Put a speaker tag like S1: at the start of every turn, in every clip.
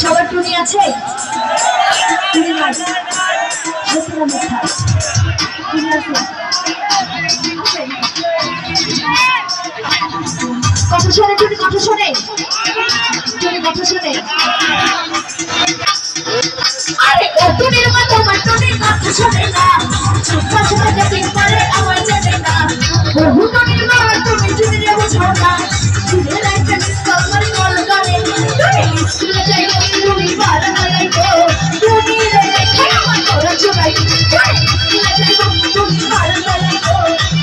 S1: সবার টুনি আছে? টুনি নাই, সত্যি না মিথ্যা? টুনি আছে? কথা শোনে টুনি, কথা শোনে টুনি, কথা শোনে। আরে ও টুনির মা, তোমার টুনির কথা শোনে না, কথা শোনে দেখি পরে আমার জানে না। বহু টুনির মা তুমি টুনিরে বোঝাও না, টুনির লাইফে মিস কল করে টুনি স্কুলে যাই টুনি পারা নাই গো, টুনির দেখে আমার তোরা চুরাই স্কুলে যাই টুনি পারা নাই গো,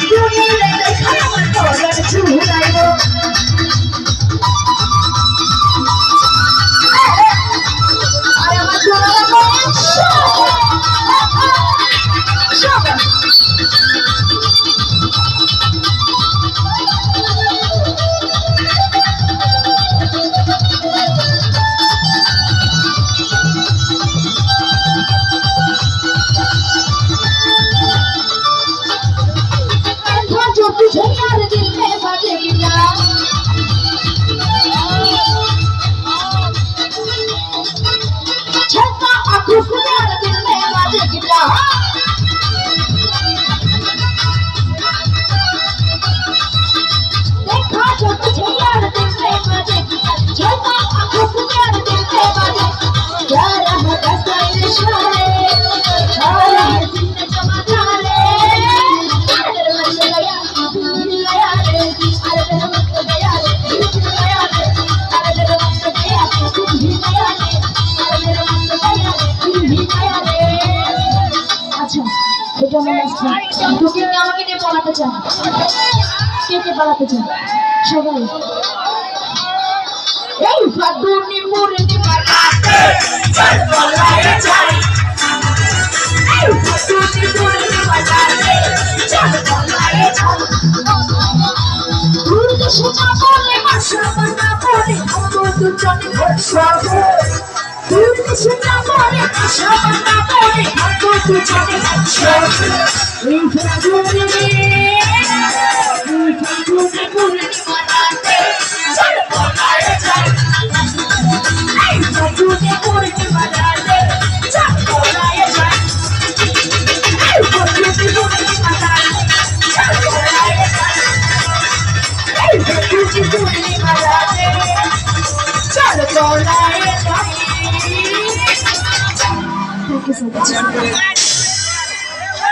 S1: টুনির দেখে আমার তোরা চুরাই গো। আর আমার তোরা तुझे यार दिल में बजेगा, छक्का आंखों से यार दिल में बजेगा, देखा जो तुझे यार दिल में बजेगा, छक्का आंखों से यार दिल में बजेगा, यार हम कैसे इशारे और हर दिन में जमा जाने তোকে আমাকে নিয়ে পালাতে চান, কে কে পালাতে চান? সবাই এই ফাগুনি মুরনি পালাতে চল পালাতে চাই, এই ফাগুনি মুরনি পালাতে চল পালাতে চাই। দূর দেশে যাবো রে ভাষা না বলে আমরা দুজনে ভাষাবো, দূর দেশে যাবো রে ভাষা না বলে আমরা দুজনে ভাষাবো। এই ফাগুনি মুরনি পালাতে চল পালাতে চাই, এই ফাগুনি মুরনি পালাতে চল পালাতে চাই, এই ফাগুনি মুরনি পালাতে চল পালাতে চাই, এই ফাগুনি মুরনি পালাতে চল পালাতে চাই। Thank you so much.